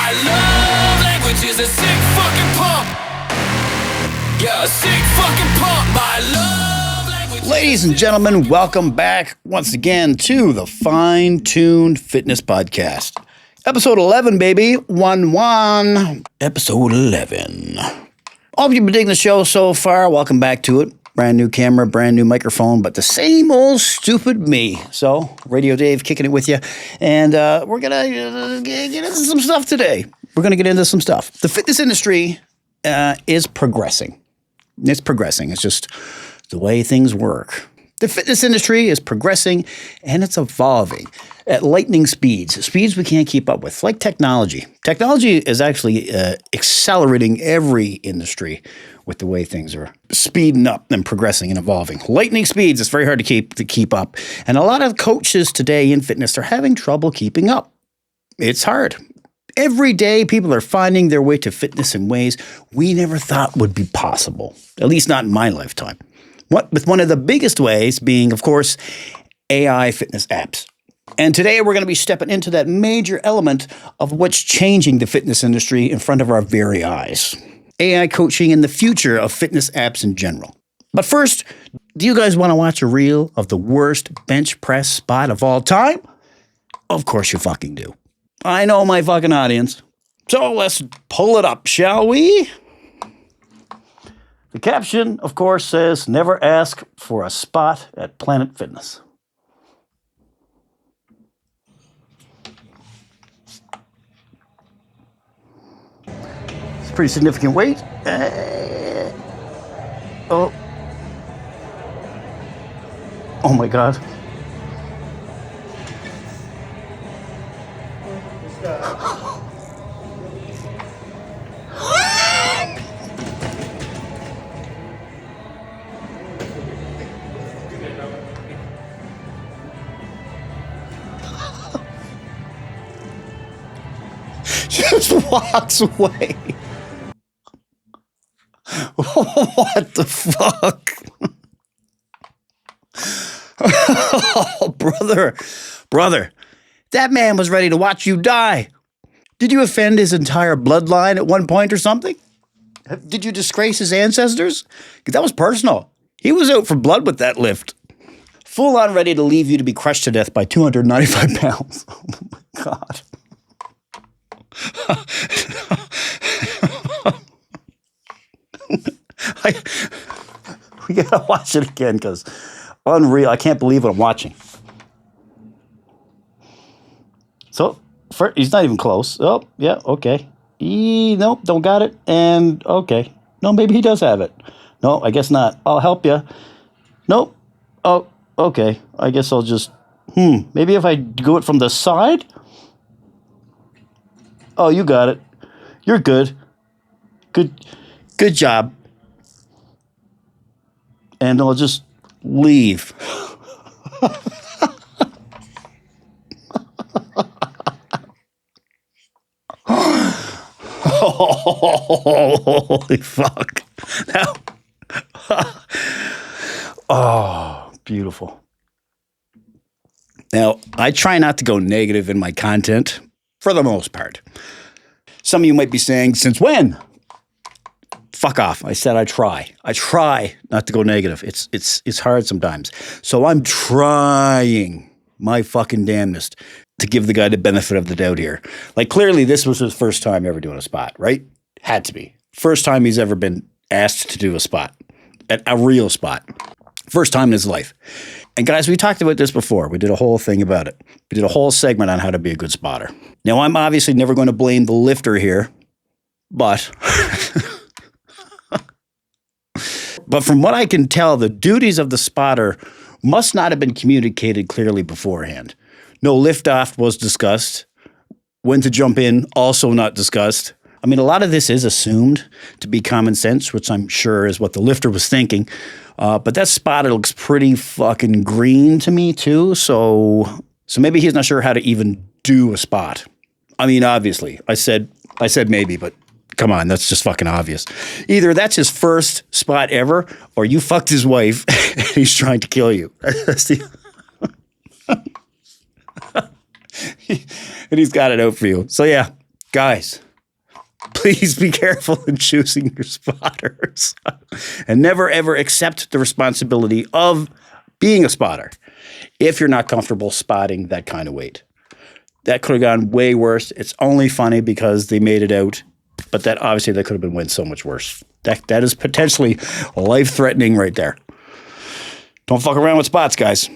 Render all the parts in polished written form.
My love language is a sick fucking pump. Yeah, a sick fucking pump. My love language. Ladies and gentlemen, welcome back once again to the Fine Tuned Fitness Podcast. Episode 11, baby. 1-1. Episode 11. Hope you've been digging the show so far. Welcome back to it. Brand new camera, brand new microphone, but the same old stupid me. So, Radio Dave kicking it with you. And we're going to get into some stuff today. We're going to get into some stuff. The fitness industry is progressing. It's progressing. It's just the way things work. The fitness industry is progressing and it's evolving at lightning speeds we can't keep up with, like technology. Technology is actually accelerating every industry with the way things are speeding up and progressing and evolving. Lightning speeds, it's very hard to keep up. And a lot of coaches today in fitness are having trouble keeping up. It's hard. Every day, people are finding their way to fitness in ways we never thought would be possible, at least not in my lifetime. With one of the biggest ways being, of course, AI fitness apps. And today we're going to be stepping into that major element of what's changing the fitness industry in front of our very eyes. AI coaching and the future of fitness apps in general. But first, do you guys want to watch a reel of the worst bench press spot of all time? Of course you fucking do. I know my fucking audience. So let's pull it up, shall we? The caption, of course, says, "Never ask for a spot at Planet Fitness." It's a pretty significant weight. Oh my God. Just walks away. What the fuck? Oh, brother, that man was ready to watch you die. Did you offend his entire bloodline at one point or something? Did you disgrace his ancestors? Because that was personal. He was out for blood with that lift. Full on ready to leave you to be crushed to death by 295 pounds. Oh my God. We gotta watch it again because unreal. I can't believe what I'm watching. So he's not even close. Oh, yeah, okay. Nope, don't got it. And okay. No, maybe he does have it. No, I guess not. I'll help you. Nope. Oh, okay. I guess I'll just, maybe if I do it from the side? Oh, you got it. You're good. Good job. And I'll just leave. Holy fuck. Oh, beautiful. Now, I try not to go negative in my content for the most part. Some of you might be saying, since when? Fuck off. I said I try. I try not to go negative. It's hard sometimes. So I'm trying my fucking damnedest to give the guy the benefit of the doubt here. Like, clearly this was his first time ever doing a spot, right? Had to be. First time he's ever been asked to do a spot. A real spot. First time in his life. And guys, we talked about this before. We did a whole thing about it. We did a whole segment on how to be a good spotter. Now, I'm obviously never going to blame the lifter here, but but from what I can tell, the duties of the spotter must not have been communicated clearly beforehand. No liftoff was discussed. When to jump in, also not discussed. I mean, a lot of this is assumed to be common sense, which I'm sure is what the lifter was thinking. But that spotter looks pretty fucking green to me too. So maybe he's not sure how to even do a spot. I mean, obviously, I said maybe, but come on, that's just fucking obvious. Either that's his first spot ever, or you fucked his wife and he's trying to kill you. And he's got it out for you. So yeah, Guys, please be careful in choosing your spotters and never ever accept the responsibility of being a spotter if you're not comfortable spotting that kind of weight. That could have gone way worse. It's only funny because they made it out, but that obviously that could have went so much worse. That is potentially life-threatening right there. Don't fuck around with spots, guys.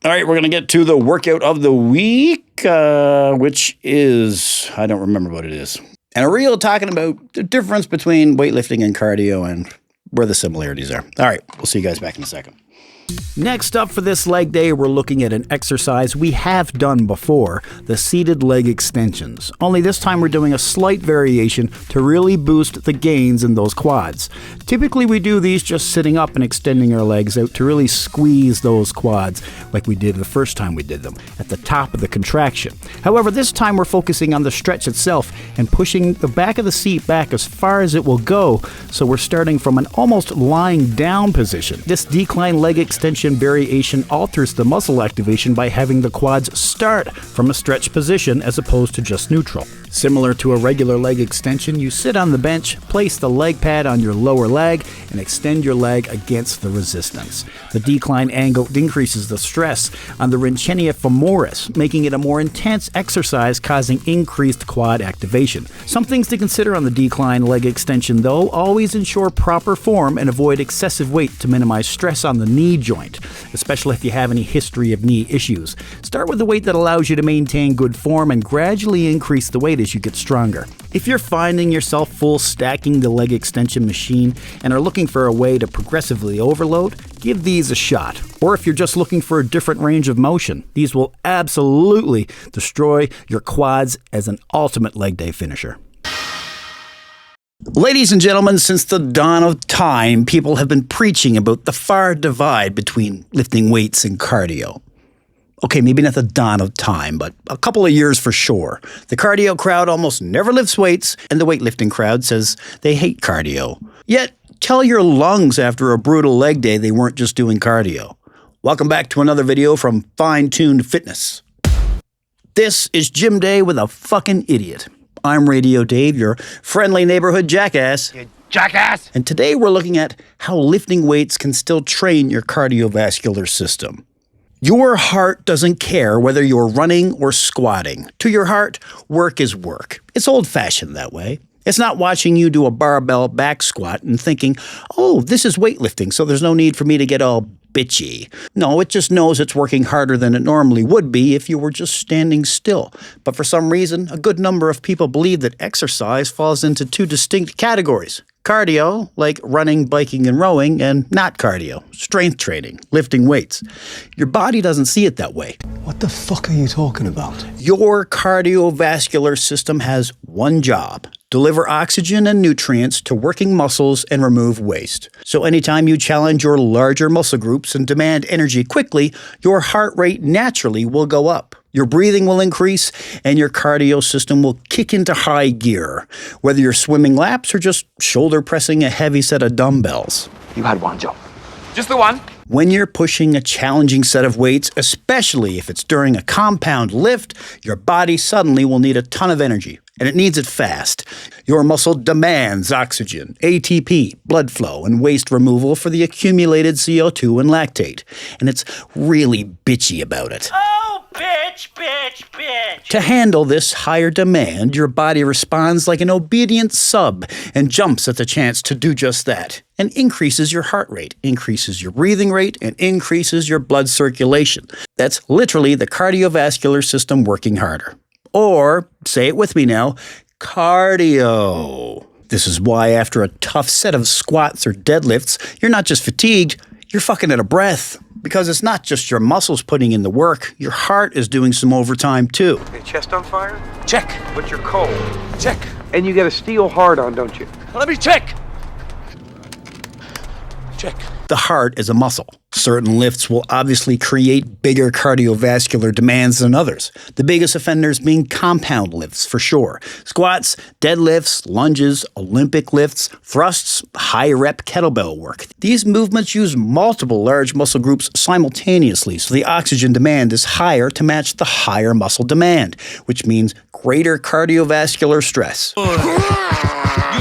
All right, we're going to get to the workout of the week, which is, I don't remember what it is. And a reel talking about the difference between weightlifting and cardio and where the similarities are. All right, we'll see you guys back in a second. Next up for this leg day, we're looking at an exercise we have done before, the seated leg extensions. Only this time we're doing a slight variation to really boost the gains in those quads. Typically we do these just sitting up and extending our legs out to really squeeze those quads like we did the first time we did them, at the top of the contraction. However, this time we're focusing on the stretch itself and pushing the back of the seat back as far as it will go, so we're starting from an almost lying down position. This decline leg extension variation alters the muscle activation by having the quads start from a stretch position as opposed to just neutral. Similar to a regular leg extension, you sit on the bench, place the leg pad on your lower leg, and extend your leg against the resistance. The decline angle increases the stress on the wrenchenia femoris, making it a more intense exercise, causing increased quad activation. Some things to consider on the decline leg extension, though: always ensure proper form and avoid excessive weight to minimize stress on the knee joint, especially if you have any history of knee issues. Start with a weight that allows you to maintain good form and gradually increase the weight as you get stronger. If you're finding yourself full stacking the leg extension machine and are looking for a way to progressively overload, give these a shot. Or if you're just looking for a different range of motion, these will absolutely destroy your quads as an ultimate leg day finisher. Ladies and gentlemen, since the dawn of time, people have been preaching about the far divide between lifting weights and cardio. Okay, maybe not the dawn of time, but a couple of years for sure. The cardio crowd almost never lifts weights, and the weightlifting crowd says they hate cardio. Yet, tell your lungs after a brutal leg day they weren't just doing cardio. Welcome back to another video from Fine-Tuned Fitness. This is Gym Day with a fucking idiot. I'm Radio Dave, your friendly neighborhood jackass. You jackass! And today we're looking at how lifting weights can still train your cardiovascular system. Your heart doesn't care whether you're running or squatting. To your heart, work is work. It's old-fashioned that way. It's not watching you do a barbell back squat and thinking, oh, this is weightlifting, so there's no need for me to get all bitchy. No, it just knows it's working harder than it normally would be if you were just standing still. But for some reason, a good number of people believe that exercise falls into two distinct categories. Cardio, like running, biking, and rowing, and not cardio, strength training, lifting weights. Your body doesn't see it that way. What the fuck are you talking about? Your cardiovascular system has one job: deliver oxygen and nutrients to working muscles and remove waste. So anytime you challenge your larger muscle groups and demand energy quickly, your heart rate naturally will go up. Your breathing will increase, and your cardio system will kick into high gear, whether you're swimming laps or just shoulder pressing a heavy set of dumbbells. You had one job. Just the one? When you're pushing a challenging set of weights, especially if it's during a compound lift, your body suddenly will need a ton of energy, and it needs it fast. Your muscle demands oxygen, ATP, blood flow, and waste removal for the accumulated CO2 and lactate, and it's really bitchy about it. Bitch, bitch, bitch. To handle this higher demand, your body responds like an obedient sub and jumps at the chance to do just that, and increases your heart rate, increases your breathing rate, and increases your blood circulation. That's literally the cardiovascular system working harder. Or, say it with me now, cardio. This is why after a tough set of squats or deadlifts, you're not just fatigued, you're fucking out of breath. Because it's not just your muscles putting in the work, your heart is doing some overtime too. Your chest on fire? Check. But you're cold. Check. And you got a steel hard on, don't you? Let me check. Check. The heart is a muscle. Certain lifts will obviously create bigger cardiovascular demands than others. The biggest offenders being compound lifts, for sure. Squats, deadlifts, lunges, Olympic lifts, thrusts, high-rep kettlebell work. These movements use multiple large muscle groups simultaneously, so the oxygen demand is higher to match the higher muscle demand, which means greater cardiovascular stress.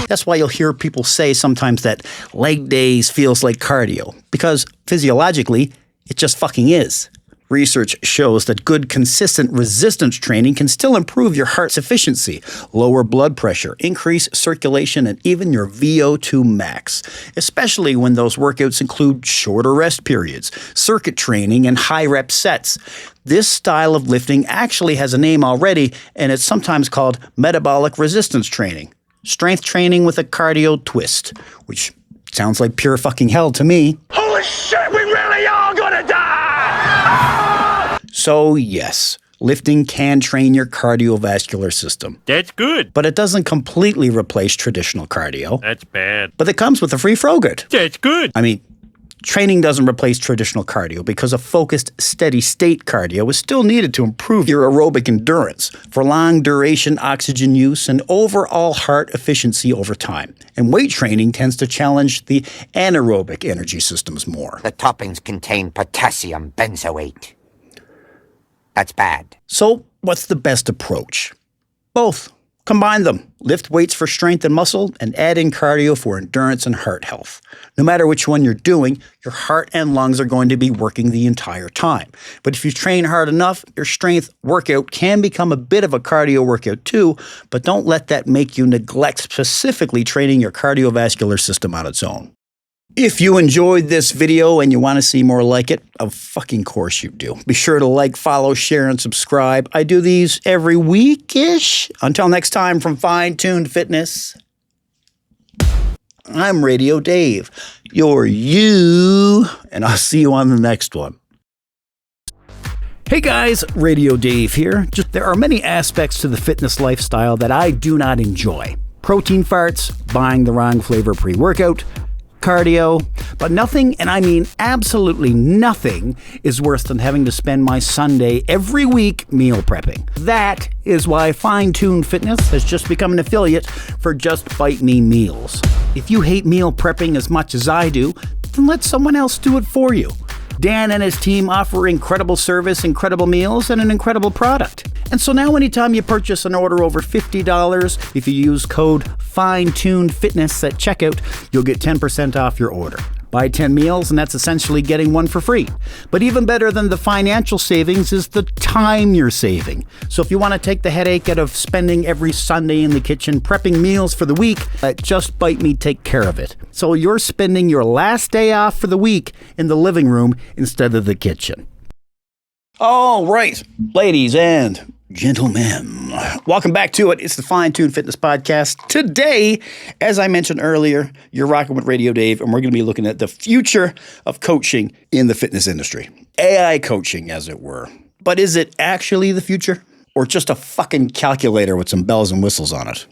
That's why you'll hear people say sometimes that leg days feels like cardio, because physiologically, it just fucking is. Research shows that good, consistent resistance training can still improve your heart's efficiency, lower blood pressure, increase circulation, and even your VO2 max, especially when those workouts include shorter rest periods, circuit training, and high-rep sets. This style of lifting actually has a name already, and it's sometimes called metabolic resistance training. Strength training with a cardio twist, which sounds like pure fucking hell to me. Holy shit, we really are gonna die! So yes, lifting can train your cardiovascular system. That's good. But it doesn't completely replace traditional cardio. That's bad. But it comes with a free Frogut. That's good. I mean, training doesn't replace traditional cardio because a focused, steady-state cardio is still needed to improve your aerobic endurance for long-duration oxygen use and overall heart efficiency over time. And weight training tends to challenge the anaerobic energy systems more. The toppings contain potassium benzoate. That's bad. So, what's the best approach? Both. Combine them. Lift weights for strength and muscle, and add in cardio for endurance and heart health. No matter which one you're doing, your heart and lungs are going to be working the entire time. But if you train hard enough, your strength workout can become a bit of a cardio workout too, but don't let that make you neglect specifically training your cardiovascular system on its own. If you enjoyed this video and you want to see more like it, of fucking course you do. Be sure to like, follow, share, and subscribe. I do these every week-ish. Until next time, from Fine Tuned Fitness, I'm Radio Dave. You're you, and I'll see you on the next one. Hey guys, Radio Dave here. There are many aspects to the fitness lifestyle that I do not enjoy. Protein farts, buying the wrong flavor pre-workout, cardio, but nothing, and I mean absolutely nothing, is worse than having to spend my Sunday every week meal prepping. That is why Fine Tuned Fitness has just become an affiliate for Just Bite Me Meals. If you hate meal prepping as much as I do, then let someone else do it for you. Dan and his team offer incredible service, incredible meals, and an incredible product. And so now anytime you purchase an order over $50, if you use code FINETUNEDFITNESS at checkout, you'll get 10% off your order. Buy 10 meals, and that's essentially getting one for free. But even better than the financial savings is the time you're saving. So if you want to take the headache out of spending every Sunday in the kitchen prepping meals for the week, let Just Bite Me take care of it. So you're spending your last day off for the week in the living room instead of the kitchen. All right, ladies and gentlemen, welcome back to it. It's the Fine Tuned Fitness Podcast. Today, as I mentioned earlier, you're rocking with Radio Dave, and we're going to be looking at the future of coaching in the fitness industry. AI coaching, as it were. But is it actually the future? Or just a fucking calculator with some bells and whistles on it?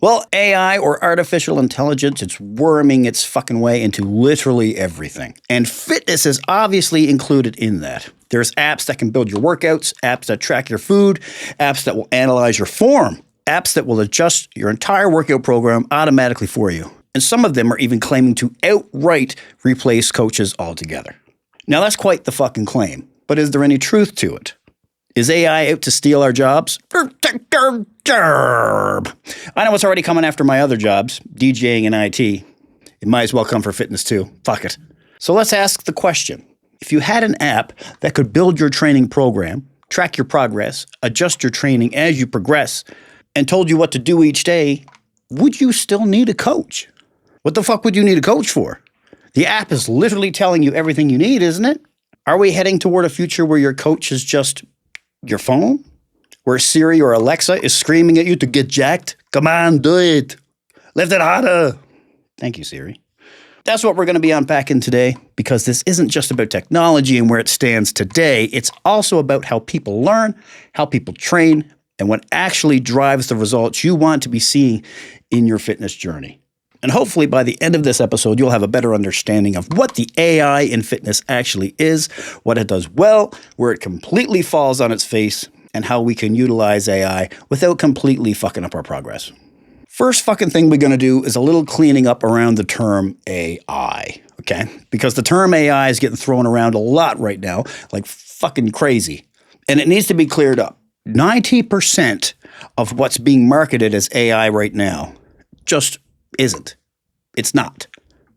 Well, AI, or artificial intelligence, it's worming its fucking way into literally everything. And fitness is obviously included in that. There's apps that can build your workouts, apps that track your food, apps that will analyze your form, apps that will adjust your entire workout program automatically for you. And some of them are even claiming to outright replace coaches altogether. Now, that's quite the fucking claim. But is there any truth to it? Is AI out to steal our jobs? I know it's already coming after my other jobs, DJing and IT. It might as well come for fitness too. Fuck it. So let's ask the question. If you had an app that could build your training program, track your progress, adjust your training as you progress, and told you what to do each day, would you still need a coach? What the fuck would you need a coach for? The app is literally telling you everything you need, isn't it? Are we heading toward a future where your coach is just your phone? Where Siri or Alexa is screaming at you to get jacked? Come on, do it. Lift it harder. Thank you, Siri. That's what we're going to be unpacking today, because this isn't just about technology and where it stands today. It's also about how people learn, how people train, and what actually drives the results you want to be seeing in your fitness journey. And hopefully by the end of this episode, you'll have a better understanding of what the AI in fitness actually is, what it does well, where it completely falls on its face, and how we can utilize AI without completely fucking up our progress. First fucking thing we're going to do is a little cleaning up around the term AI, okay? Because the term AI is getting thrown around a lot right now, like fucking crazy. And it needs to be cleared up. 90% of what's being marketed as AI right now just isn't. It's not.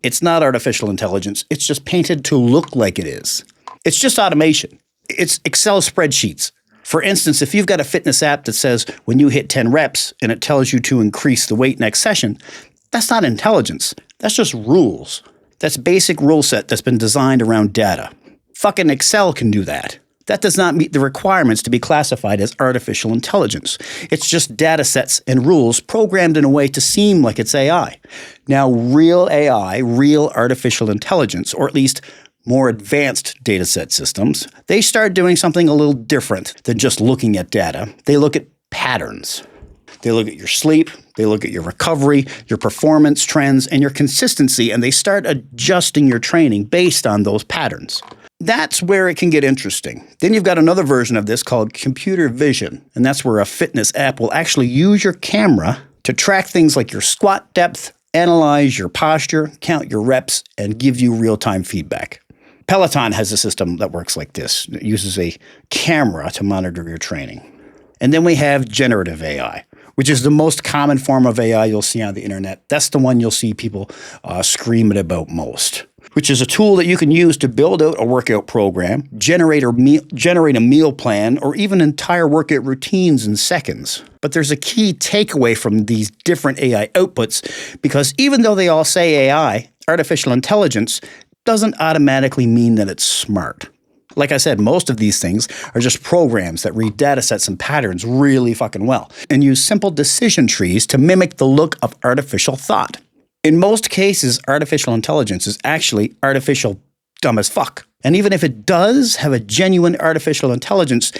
It's not artificial intelligence. It's just painted to look like it is. It's just automation. It's Excel spreadsheets. For instance, if you've got a fitness app that says when you hit 10 reps and it tells you to increase the weight next session, that's not intelligence. That's just rules. That's basic rule set that's been designed around data. Fucking Excel can do that. That does not meet the requirements to be classified as artificial intelligence. It's just data sets and rules programmed in a way to seem like it's AI. Now, real AI, real artificial intelligence, or at least more advanced data set systems, they start doing something a little different than just looking at data. They look at patterns. They look at your sleep, they look at your recovery, your performance trends, and your consistency, and they start adjusting your training based on those patterns. That's where it can get interesting. Then you've got another version of this called computer vision, and that's where a fitness app will actually use your camera to track things like your squat depth, analyze your posture, count your reps, and give you real-time feedback. Peloton has a system that works like this. It uses a camera to monitor your training. And then we have generative AI, which is the most common form of AI you'll see on the internet. That's the one you'll see people screaming about most, which is a tool that you can use to build out a workout program, generate a meal plan, or even entire workout routines in seconds. But there's a key takeaway from these different AI outputs, because even though they all say AI, artificial intelligence doesn't automatically mean that it's smart. Like I said, most of these things are just programs that read data sets and patterns really fucking well and use simple decision trees to mimic the look of artificial thought. In most cases, artificial intelligence is actually artificial dumb as fuck. And even if it does have a genuine artificial intelligence,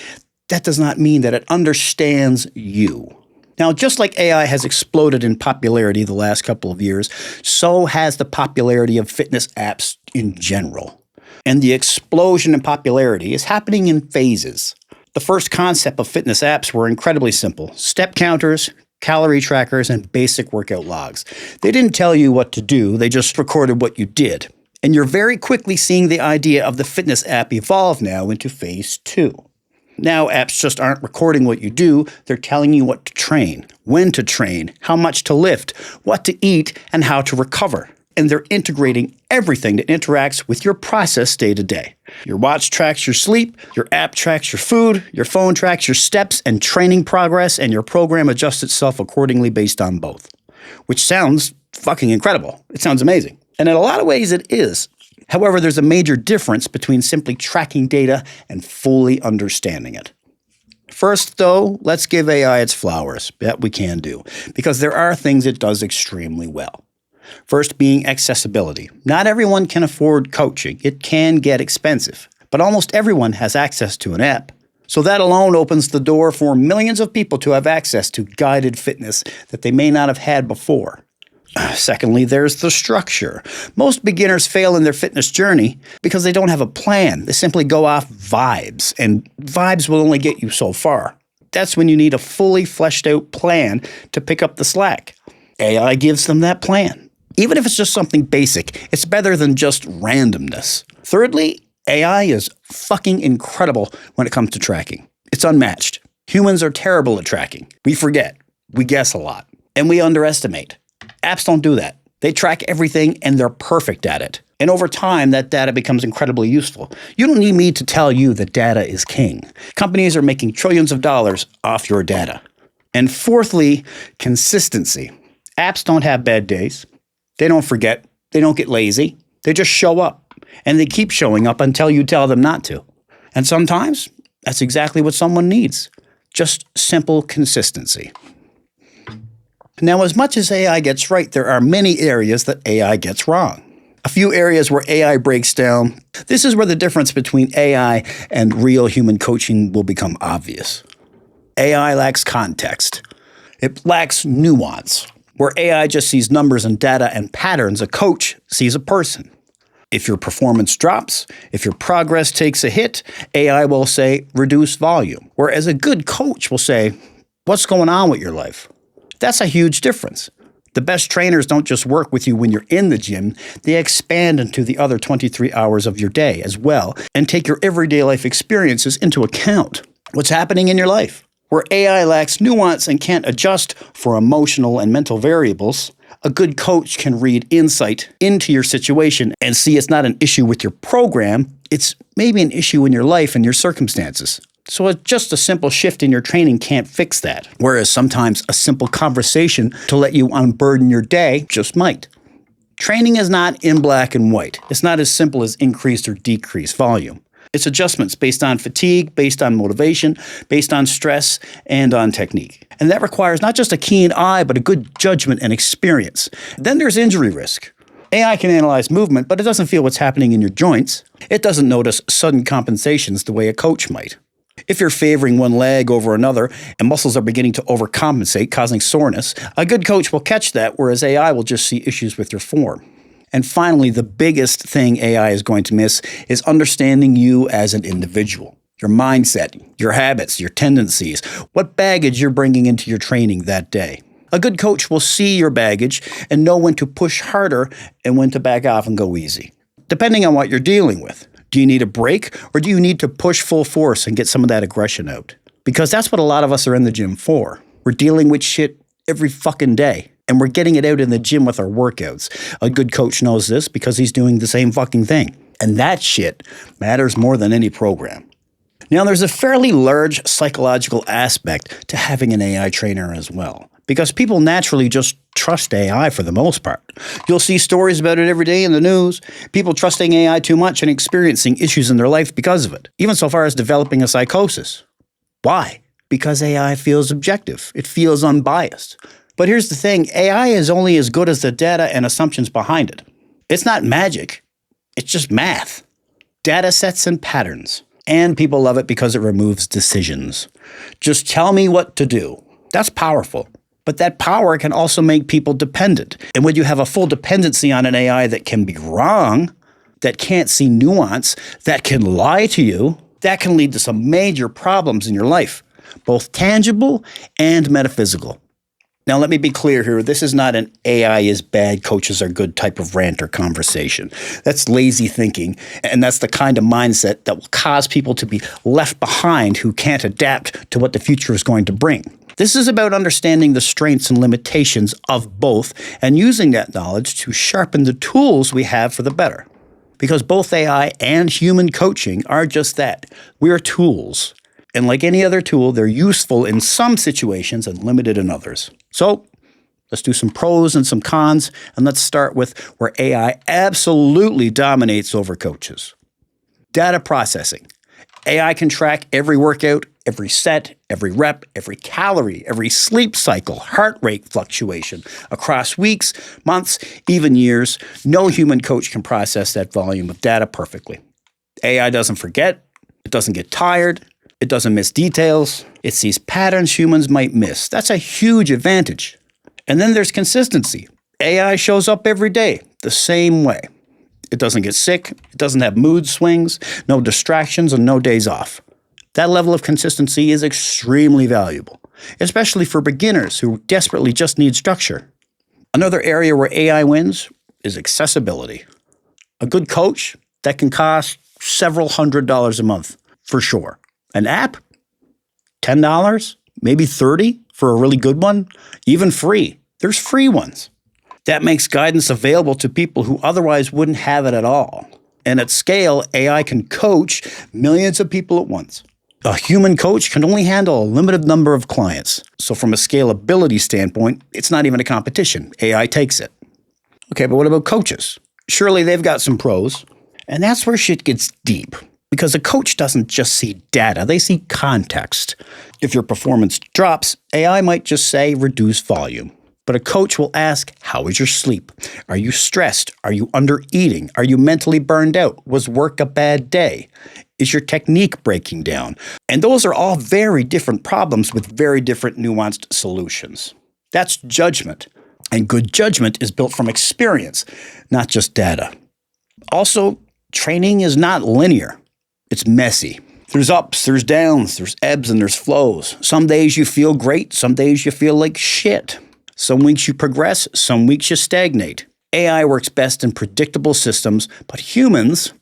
that does not mean that it understands you. Now, just like AI has exploded in popularity the last couple of years, so has the popularity of fitness apps in general. And the explosion in popularity is happening in phases. The first concept of fitness apps were incredibly simple: step counters, calorie trackers, and basic workout logs. They didn't tell you what to do, they just recorded what you did. And you're very quickly seeing the idea of the fitness app evolve now into phase 2. Now apps just aren't recording what you do, they're telling you what to train, when to train, how much to lift, what to eat, and how to recover. And they're integrating everything that interacts with your process day to day. Your watch tracks your sleep, your app tracks your food, your phone tracks your steps and training progress, and your program adjusts itself accordingly based on both. Which sounds fucking incredible. It sounds amazing. And in a lot of ways it is. However, there's a major difference between simply tracking data and fully understanding it. First, though, let's give AI its flowers. That we can do, because there are things it does extremely well. First being accessibility. Not everyone can afford coaching. It can get expensive, but almost everyone has access to an app. So that alone opens the door for millions of people to have access to guided fitness that they may not have had before. Secondly, there's the structure. Most beginners fail in their fitness journey because they don't have a plan. They simply go off vibes, and vibes will only get you so far. That's when you need a fully fleshed out plan to pick up the slack. AI gives them that plan. Even if it's just something basic, it's better than just randomness. Thirdly, AI is fucking incredible when it comes to tracking. It's unmatched. Humans are terrible at tracking. We forget. We guess a lot. And we underestimate. Apps don't do that. They track everything and they're perfect at it. And over time, that data becomes incredibly useful. You don't need me to tell you that data is king. Companies are making trillions of dollars off your data. And fourthly, consistency. Apps don't have bad days. They don't forget. They don't get lazy. They just show up. And they keep showing up until you tell them not to. And sometimes that's exactly what someone needs. Just simple consistency. Now, as much as AI gets right, there are many areas that AI gets wrong. A few areas where AI breaks down. This is where the difference between AI and real human coaching will become obvious. AI lacks context. It lacks nuance. Where AI just sees numbers and data and patterns, a coach sees a person. If your performance drops, if your progress takes a hit, AI will say, reduce volume. Whereas a good coach will say, what's going on with your life? That's a huge difference. The best trainers don't just work with you when you're in the gym, they expand into the other 23 hours of your day as well and take your everyday life experiences into account. What's happening in your life? Where AI lacks nuance and can't adjust for emotional and mental variables, a good coach can read insight into your situation and see it's not an issue with your program, it's maybe an issue in your life and your circumstances. So just a simple shift in your training can't fix that, whereas sometimes a simple conversation to let you unburden your day just might. Training is not in black and white. It's not as simple as increased or decreased volume. It's adjustments based on fatigue, based on motivation, based on stress, and on technique. And that requires not just a keen eye, but a good judgment and experience. Then there's injury risk. AI can analyze movement, but it doesn't feel what's happening in your joints. It doesn't notice sudden compensations the way a coach might. If you're favoring one leg over another and muscles are beginning to overcompensate, causing soreness, a good coach will catch that, whereas AI will just see issues with your form. And finally, the biggest thing AI is going to miss is understanding you as an individual. Your mindset, your habits, your tendencies, what baggage you're bringing into your training that day. A good coach will see your baggage and know when to push harder and when to back off and go easy, depending on what you're dealing with. Do you need a break or do you need to push full force and get some of that aggression out? Because that's what a lot of us are in the gym for. We're dealing with shit every fucking day. And we're getting it out in the gym with our workouts. A good coach knows this because he's doing the same fucking thing. And that shit matters more than any program. Now, there's a fairly large psychological aspect to having an AI trainer as well, because people naturally just trust AI for the most part. You'll see stories about it every day in the news, people trusting AI too much and experiencing issues in their life because of it, even so far as developing a psychosis. Why? Because AI feels objective. It feels unbiased. But here's the thing, AI is only as good as the data and assumptions behind it. It's not magic, it's just math. Data sets and patterns. And people love it because it removes decisions. Just tell me what to do. That's powerful. But that power can also make people dependent. And when you have a full dependency on an AI that can be wrong, that can't see nuance, that can lie to you, that can lead to some major problems in your life, both tangible and metaphysical. Now, let me be clear here. This is not an AI is bad, coaches are good type of rant or conversation. That's lazy thinking, and that's the kind of mindset that will cause people to be left behind who can't adapt to what the future is going to bring. This is about understanding the strengths and limitations of both and using that knowledge to sharpen the tools we have for the better. Because both AI and human coaching are just that. We're tools. And like any other tool, they're useful in some situations and limited in others. So let's do some pros and some cons, and let's start with where AI absolutely dominates over coaches. Data processing. AI can track every workout, every set, every rep, every calorie, every sleep cycle, heart rate fluctuation across weeks, months, even years. No human coach can process that volume of data perfectly. AI doesn't forget. It doesn't get tired. It doesn't miss details. It sees patterns humans might miss. That's a huge advantage. And then there's consistency. AI shows up every day the same way. It doesn't get sick. It doesn't have mood swings, no distractions, and no days off. That level of consistency is extremely valuable, especially for beginners who desperately just need structure. Another area where AI wins is accessibility. A good coach, that can cost several $100s a month, for sure. An app? $10? Maybe $30 for a really good one? Even free. There's free ones. That makes guidance available to people who otherwise wouldn't have it at all. And at scale, AI can coach millions of people at once. A human coach can only handle a limited number of clients. So from a scalability standpoint, it's not even a competition. AI takes it. Okay, but what about coaches? Surely they've got some pros. And that's where shit gets deep. Because a coach doesn't just see data, they see context. If your performance drops, AI might just say reduce volume. But a coach will ask, how is your sleep? Are you stressed? Are you under-eating? Are you mentally burned out? Was work a bad day? Is your technique breaking down? And those are all very different problems with very different nuanced solutions. That's judgment. And good judgment is built from experience, not just data. Also, training is not linear. It's messy. There's ups, there's downs, there's ebbs, and there's flows. Some days you feel great, some days you feel like shit. Some weeks you progress, some weeks you stagnate. AI works best in predictable systems, but humans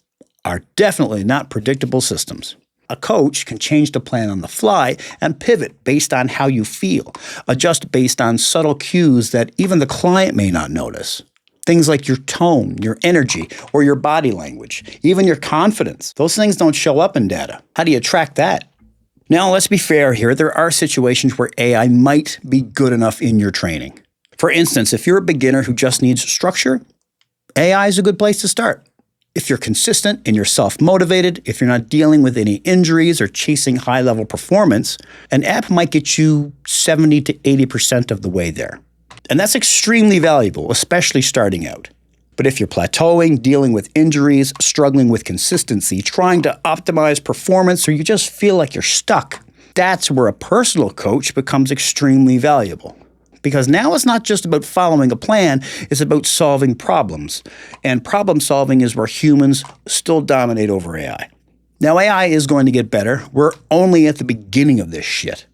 are definitely not predictable systems. A coach can change the plan on the fly and pivot based on how you feel, adjust based on subtle cues that even the client may not notice. Things like your tone, your energy, or your body language, even your confidence. Those things don't show up in data. How do you track that? Now, let's be fair here. There are situations where AI might be good enough in your training. For instance, if you're a beginner who just needs structure, AI is a good place to start. If you're consistent and you're self-motivated, if you're not dealing with any injuries or chasing high-level performance, an app might get you 70 to 80% of the way there. And that's extremely valuable, especially starting out. But if you're plateauing, dealing with injuries, struggling with consistency, trying to optimize performance, or you just feel like you're stuck, that's where a personal coach becomes extremely valuable. Because now it's not just about following a plan, it's about solving problems. And problem solving is where humans still dominate over AI. Now, AI is going to get better. We're only at the beginning of this shit.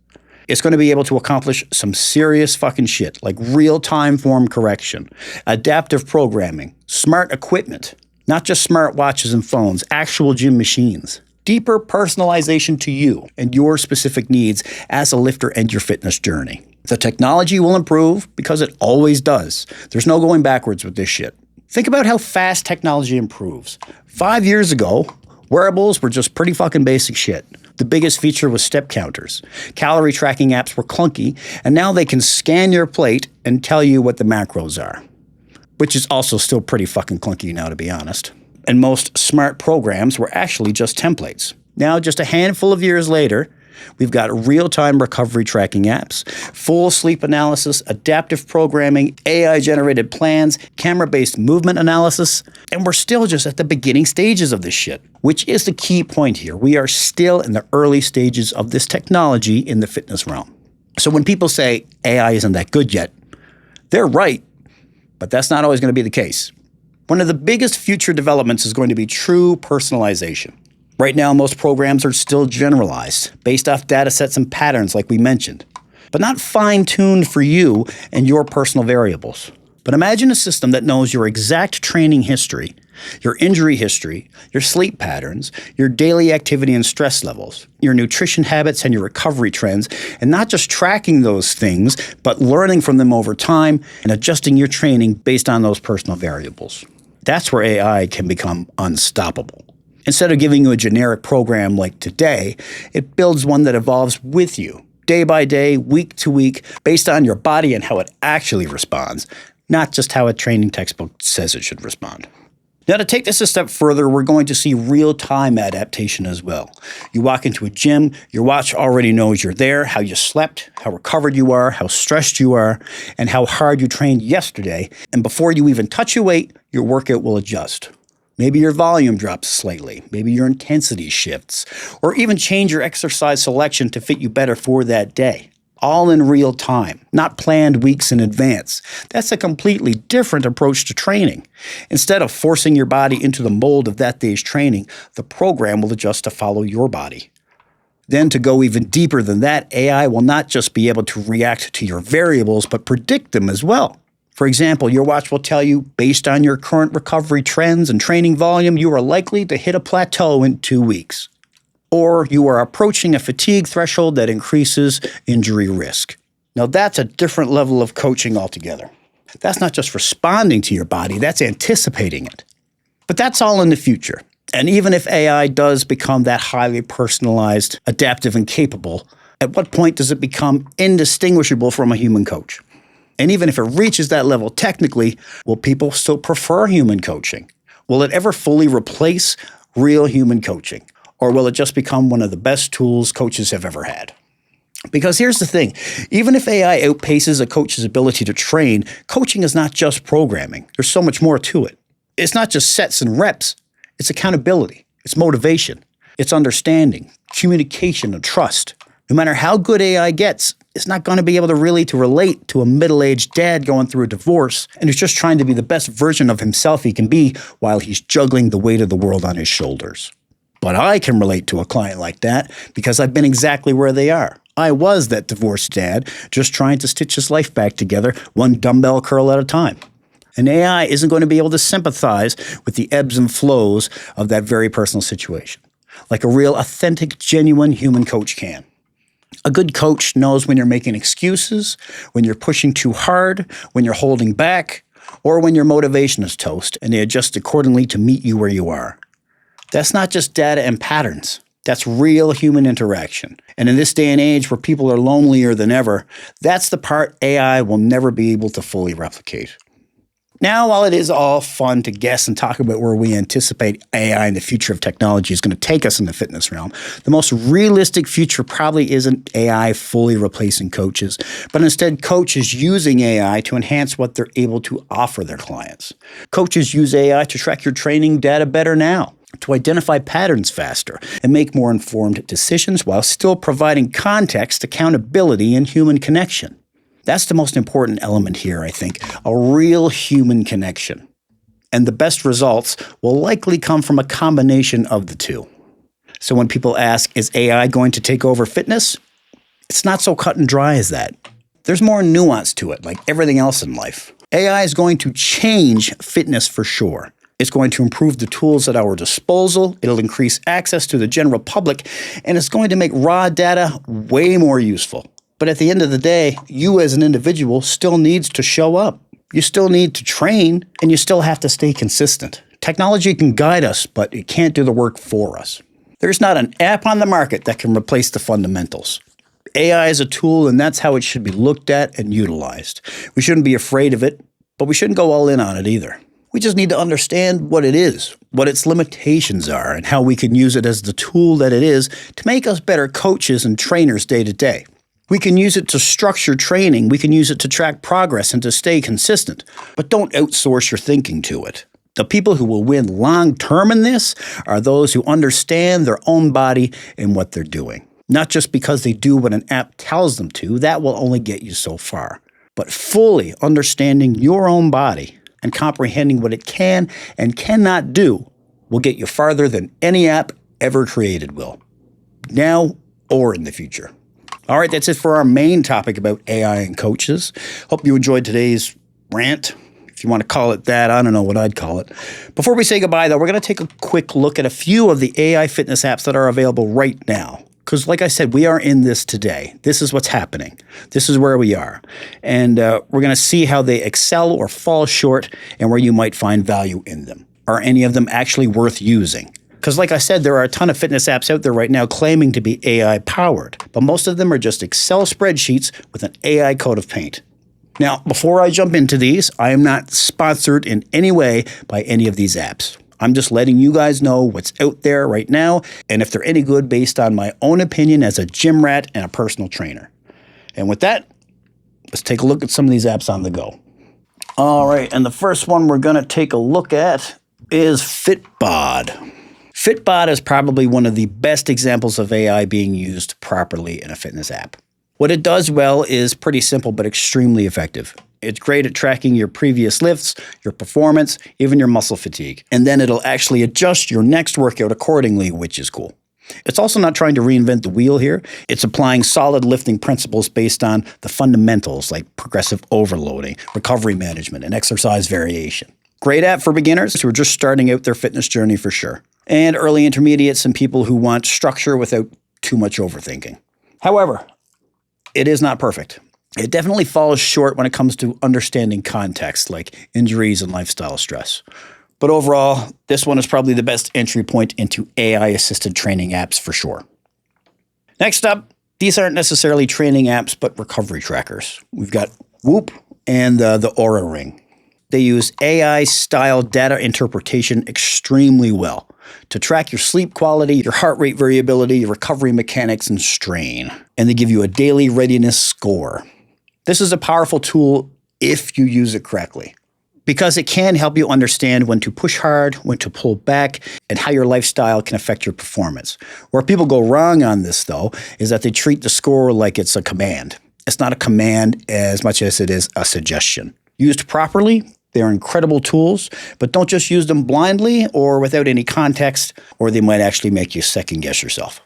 It's going to be able to accomplish some serious fucking shit, like real-time form correction, adaptive programming, smart equipment, not just smart watches and phones, actual gym machines. Deeper personalization to you and your specific needs as a lifter and your fitness journey. The technology will improve because it always does. There's no going backwards with this shit. Think about how fast technology improves. 5 years ago, wearables were just pretty fucking basic shit. The biggest feature was step counters. Calorie tracking apps were clunky, and now they can scan your plate and tell you what the macros are. Which is also still pretty fucking clunky now, to be honest. And most smart programs were actually just templates. Now, just a handful of years later, we've got real-time recovery tracking apps, full sleep analysis, adaptive programming, AI-generated plans, camera-based movement analysis, and we're still just at the beginning stages of this shit, which is the key point here. We are still in the early stages of this technology in the fitness realm. So when people say AI isn't that good yet, they're right, but that's not always going to be the case. One of the biggest future developments is going to be true personalization. Right now, most programs are still generalized, based off data sets and patterns like we mentioned, but not fine-tuned for you and your personal variables. But imagine a system that knows your exact training history, your injury history, your sleep patterns, your daily activity and stress levels, your nutrition habits and your recovery trends, and not just tracking those things, but learning from them over time and adjusting your training based on those personal variables. That's where AI can become unstoppable. Instead of giving you a generic program like today, it builds one that evolves with you, day by day, week to week, based on your body and how it actually responds, not just how a training textbook says it should respond. Now, to take this a step further, we're going to see real-time adaptation as well. You walk into a gym, your watch already knows you're there, how you slept, how recovered you are, how stressed you are, and how hard you trained yesterday. And before you even touch your weight, your workout will adjust. Maybe your volume drops slightly, maybe your intensity shifts, or even change your exercise selection to fit you better for that day. All in real time, not planned weeks in advance. That's a completely different approach to training. Instead of forcing your body into the mold of that day's training, the program will adjust to follow your body. Then to go even deeper than that, AI will not just be able to react to your variables, but predict them as well. For example, your watch will tell you, based on your current recovery trends and training volume, you are likely to hit a plateau in 2 weeks. Or you are approaching a fatigue threshold that increases injury risk. Now that's a different level of coaching altogether. That's not just responding to your body, that's anticipating it. But that's all in the future. And even if AI does become that highly personalized, adaptive, and capable, at what point does it become indistinguishable from a human coach? And even if it reaches that level technically, will people still prefer human coaching? Will it ever fully replace real human coaching? Or will it just become one of the best tools coaches have ever had? Because here's the thing, even if AI outpaces a coach's ability to train, coaching is not just programming. There's so much more to it. It's not just sets and reps. It's accountability. It's motivation. It's understanding, communication, and trust. No matter how good AI gets, is not going to be able to really relate to a middle-aged dad going through a divorce and who's just trying to be the best version of himself he can be while he's juggling the weight of the world on his shoulders. But I can relate to a client like that because I've been exactly where they are. I was that divorced dad just trying to stitch his life back together one dumbbell curl at a time. And AI isn't going to be able to sympathize with the ebbs and flows of that very personal situation, like a real, authentic, genuine human coach can. A good coach knows when you're making excuses, when you're pushing too hard, when you're holding back, or when your motivation is toast, and they adjust accordingly to meet you where you are. That's not just data and patterns. That's real human interaction. And in this day and age where people are lonelier than ever, that's the part AI will never be able to fully replicate. Now, while it is all fun to guess and talk about where we anticipate AI and the future of technology is going to take us in the fitness realm, the most realistic future probably isn't AI fully replacing coaches, but instead coaches using AI to enhance what they're able to offer their clients. Coaches use AI to track your training data better now, to identify patterns faster and make more informed decisions while still providing context, accountability, and human connection. That's the most important element here, I think, a real human connection. And the best results will likely come from a combination of the two. So when people ask, is AI going to take over fitness? It's not so cut and dry as that. There's more nuance to it, like everything else in life. AI is going to change fitness for sure. It's going to improve the tools at our disposal, it'll increase access to the general public, and it's going to make raw data way more useful. But at the end of the day, you as an individual still needs to show up. You still need to train, and you still have to stay consistent. Technology can guide us, but it can't do the work for us. There's not an app on the market that can replace the fundamentals. AI is a tool, and that's how it should be looked at and utilized. We shouldn't be afraid of it, but we shouldn't go all in on it either. We just need to understand what it is, what its limitations are, and how we can use it as the tool that it is to make us better coaches and trainers day to day. We can use it to structure training, we can use it to track progress and to stay consistent, but don't outsource your thinking to it. The people who will win long-term in this are those who understand their own body and what they're doing. Not just because they do what an app tells them to, that will only get you so far, but fully understanding your own body and comprehending what it can and cannot do will get you farther than any app ever created will, now or in the future. All right, that's it for our main topic about AI and coaches. Hope you enjoyed today's rant, if you want to call it that. I don't know what I'd call it. Before we say goodbye, though, we're going to take a quick look at a few of the AI fitness apps that are available right now. Because like I said, we are in this today. This is what's happening. This is where we are. And we're going to see how they excel or fall short and where you might find value in them. Are any of them actually worth using? Because like I said, there are a ton of fitness apps out there right now claiming to be AI powered, but most of them are just Excel spreadsheets with an AI coat of paint. Now, before I jump into these, I am not sponsored in any way by any of these apps. I'm just letting you guys know what's out there right now and if they're any good based on my own opinion as a gym rat and a personal trainer. And with that, let's take a look at some of these apps on the go. All right, and the first one we're going to take a look at is Fitbod. Fitbod is probably one of the best examples of AI being used properly in a fitness app. What it does well is pretty simple but extremely effective. It's great at tracking your previous lifts, your performance, even your muscle fatigue. And then it'll actually adjust your next workout accordingly, which is cool. It's also not trying to reinvent the wheel here. It's applying solid lifting principles based on the fundamentals like progressive overloading, recovery management, and exercise variation. Great app for beginners who are just starting out their fitness journey for sure. And early intermediates and people who want structure without too much overthinking. However, it is not perfect. It definitely falls short when it comes to understanding context like injuries and lifestyle stress. But overall, this one is probably the best entry point into AI-assisted training apps for sure. Next up, these aren't necessarily training apps, but recovery trackers. We've got Whoop and the Oura Ring. They use AI-style data interpretation extremely well to track your sleep quality, your heart rate variability, your recovery mechanics, and strain. And they give you a daily readiness score. This is a powerful tool if you use it correctly, because it can help you understand when to push hard, when to pull back, and how your lifestyle can affect your performance. Where people go wrong on this, though, is that they treat the score like it's a command. It's not a command as much as it is a suggestion. Used properly, they're incredible tools, but don't just use them blindly or without any context, or they might actually make you second guess yourself.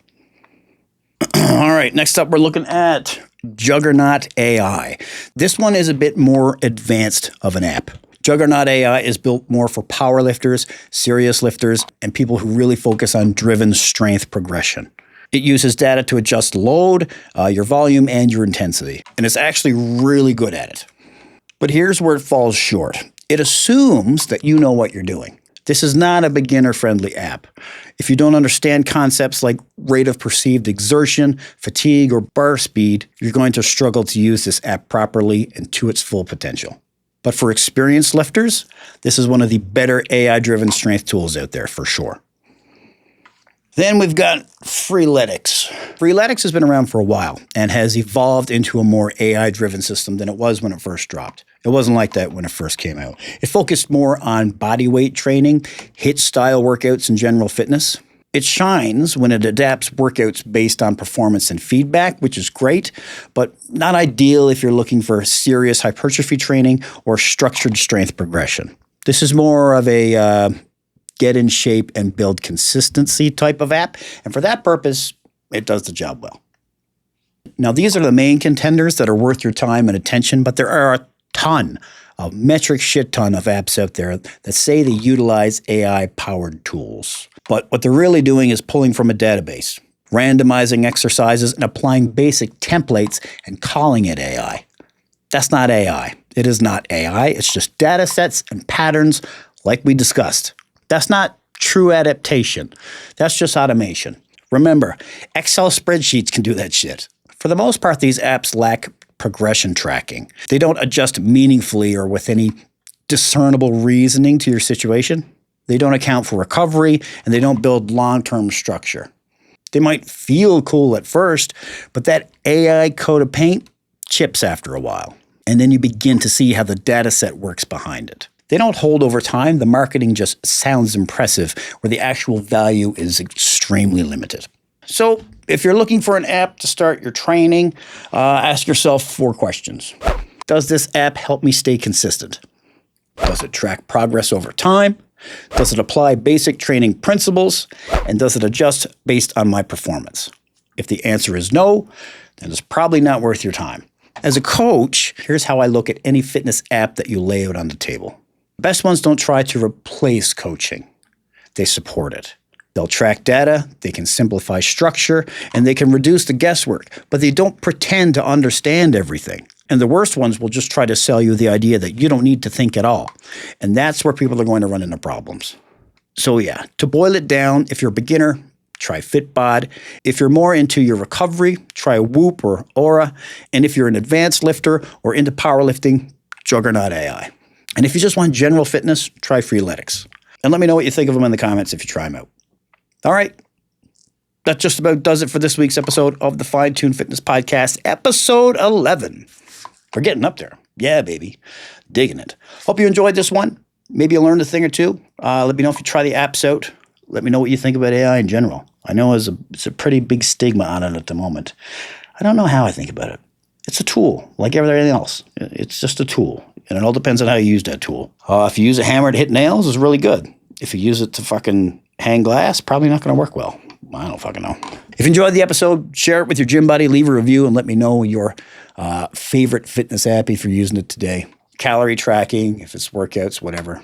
All right, next up, we're looking at Juggernaut AI. This one is a bit more advanced of an app. Juggernaut AI is built more for power lifters, serious lifters, and people who really focus on driven strength progression. It uses data to adjust load, your volume, and your intensity, and it's actually really good at it. But here's where it falls short. It assumes that you know what you're doing. This is not a beginner-friendly app. If you don't understand concepts like rate of perceived exertion, fatigue, or bar speed, you're going to struggle to use this app properly and to its full potential. But for experienced lifters, this is one of the better AI-driven strength tools out there for sure. Then we've got Freeletics. Freeletics has been around for a while and has evolved into a more AI-driven system than it was when it first dropped. It wasn't like that when it first came out. It focused more on body weight training, HIIT-style workouts, and general fitness. It shines when it adapts workouts based on performance and feedback, which is great, but not ideal if you're looking for serious hypertrophy training or structured strength progression. This is more of a get in shape and build consistency type of app. And for that purpose, it does the job well. Now, these are the main contenders that are worth your time and attention, but there are a ton, a metric shit ton of apps out there that say they utilize AI-powered tools. But what they're really doing is pulling from a database, randomizing exercises and applying basic templates and calling it AI. That's not AI. It is not AI. It's just data sets and patterns like we discussed. That's not true adaptation. That's just automation. Remember, Excel spreadsheets can do that shit. For the most part, these apps lack progression tracking. They don't adjust meaningfully or with any discernible reasoning to your situation. They don't account for recovery, and they don't build long-term structure. They might feel cool at first, but that AI coat of paint chips after a while. And then you begin to see how the data set works behind it. They don't hold over time. The marketing just sounds impressive, where the actual value is extremely limited. So if you're looking for an app to start your training, ask yourself 4 questions. Does this app help me stay consistent? Does it track progress over time? Does it apply basic training principles? And does it adjust based on my performance? If the answer is no, then it's probably not worth your time. As a coach, here's how I look at any fitness app that you lay out on the table. The best ones don't try to replace coaching. They support it. They'll track data, they can simplify structure, and they can reduce the guesswork, but they don't pretend to understand everything. And the worst ones will just try to sell you the idea that you don't need to think at all. And that's where people are going to run into problems. So yeah, to boil it down, if you're a beginner, try Fitbod. If you're more into your recovery, try Whoop or Aura. And if you're an advanced lifter or into powerlifting, Juggernaut AI. And if you just want general fitness, try Freeletics. And let me know what you think of them in the comments if you try them out. All right. That just about does it for this week's episode of the Fine Tune Fitness Podcast, episode 11. We're getting up there. Yeah, baby. Digging it. Hope you enjoyed this one. Maybe you learned a thing or two. Let me know if you try the apps out. Let me know what you think about AI in general. I know it's a pretty big stigma on it at the moment. I don't know how I think about it. It's a tool, like everything else. It's just a tool. And it all depends on how you use that tool. If you use a hammer to hit nails, it's really good. If you use it to fucking hang glass, probably not going to work well. I don't fucking know. If you enjoyed the episode, share it with your gym buddy, leave a review, and let me know your favorite fitness app if you're using it today. Calorie tracking, if it's workouts, whatever.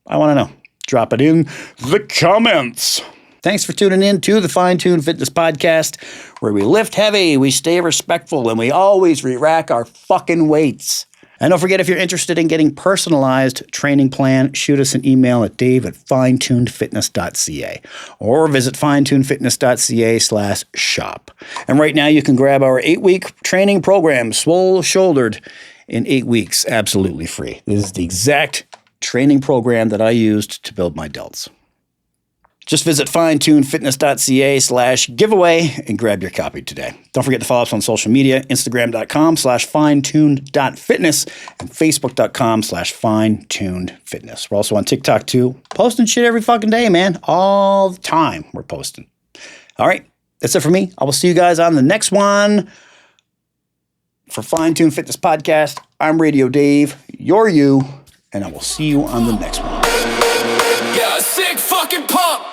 I want to know. Drop it in the comments. Thanks for tuning in to the Fine Tune Fitness Podcast, where we lift heavy, we stay respectful, and we always re-rack our fucking weights. And don't forget, if you're interested in getting personalized training plan, shoot us an email at dave@finetunedfitness.ca or visit finetunedfitness.ca/shop. And right now you can grab our 8-week training program, Swole Shouldered, in 8 weeks, absolutely free. This is the exact training program that I used to build my delts. Just visit finetunedfitness.ca/giveaway and grab your copy today. Don't forget to follow us on social media, Instagram.com/finetuned.fitness and Facebook.com/finetunedfitness. We're also on TikTok too. Posting shit every fucking day, man. All the time we're posting. All right. That's it for me. I will see you guys on the next one. For Fine Tune Fitness Podcast, I'm Radio Dave, you're you, and I will see you on the next one. Yeah, sick fucking pump.